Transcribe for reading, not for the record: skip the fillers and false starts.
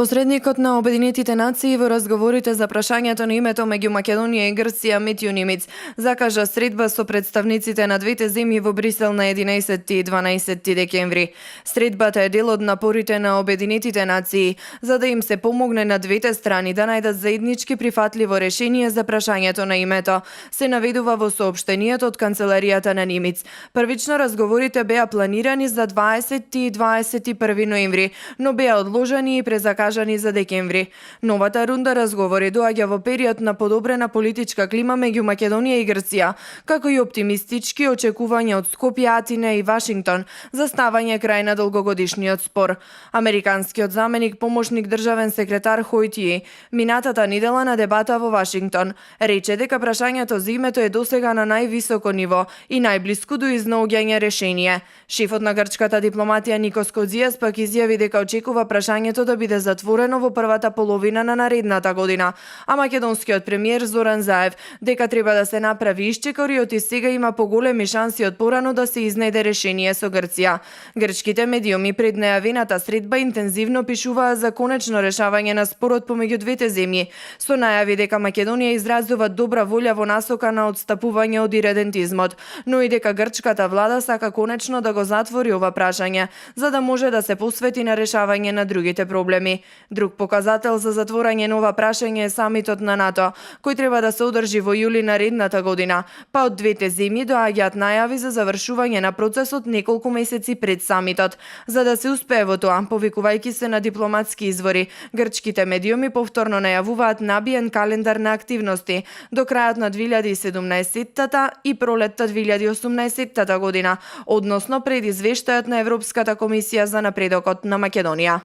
Посредникот на Обединетите нации во разговорите за прашањето на името меѓу Македонија и Грција Митју Нимиц закажа средба со представниците на двете земји во Брисел на 11 и 12 декември. Средбата е дел од напорите на Обединетите нации за да им се помогне на двете страни да најдат заеднички прифатливо решение за прашањето на името, се наведува во соопштенијето од канцеларијата на Нимиц. Првично разговорите беа планирани за 20 и 21 ноември, но беа одложени и презакажани за декември. Новата рунда разговори доаѓа во период на подобрена политичка клима меѓу Македонија и Грција, како и оптимистички очекувања од Скопје, Атина и Вашингтон за ставање крај на долгогодишниот спор. Американскиот заменик помошник државен секретар Хојтији минатата недела на дебата во Вашингтон рече дека прашањето за името е досега на највисоко ниво и најблиску до изнаоѓање решение. Шефот на грчката дипломатија Никос Кодзијас пак изјави дека очекува прашањето да биде затворено во првата половина на наредната година, а македонскиот премиер Зоран Заев дека треба да се направи исчекор и сега има поголеми шанси од порано да се изнајде решение со Грција. Грчките медиуми пред најавената средба интензивно пишуваа за конечно решавање на спорот помеѓу двете земји, со најави дека Македонија изразува добра волја во насока на одстапување од иредентизмот, но и дека грчката влада сака конечно да го затвори ова прашање, за да може да се посвети на решавање на другите проблеми. Друг показател за затворање на ова прашање е самитот на НАТО, кој треба да се одржи во јули наредната година, па од двете земји доаѓаат најави за завршување на процесот неколку месеци пред самитот. За да се успее во тоа, повикувајќи се на дипломатски извори, грчките медиуми повторно најавуваат набиен календар на активности до крајот на 2017 и пролетта 2018 година, односно пред извештајот на Европската комисија за напредокот на Македонија.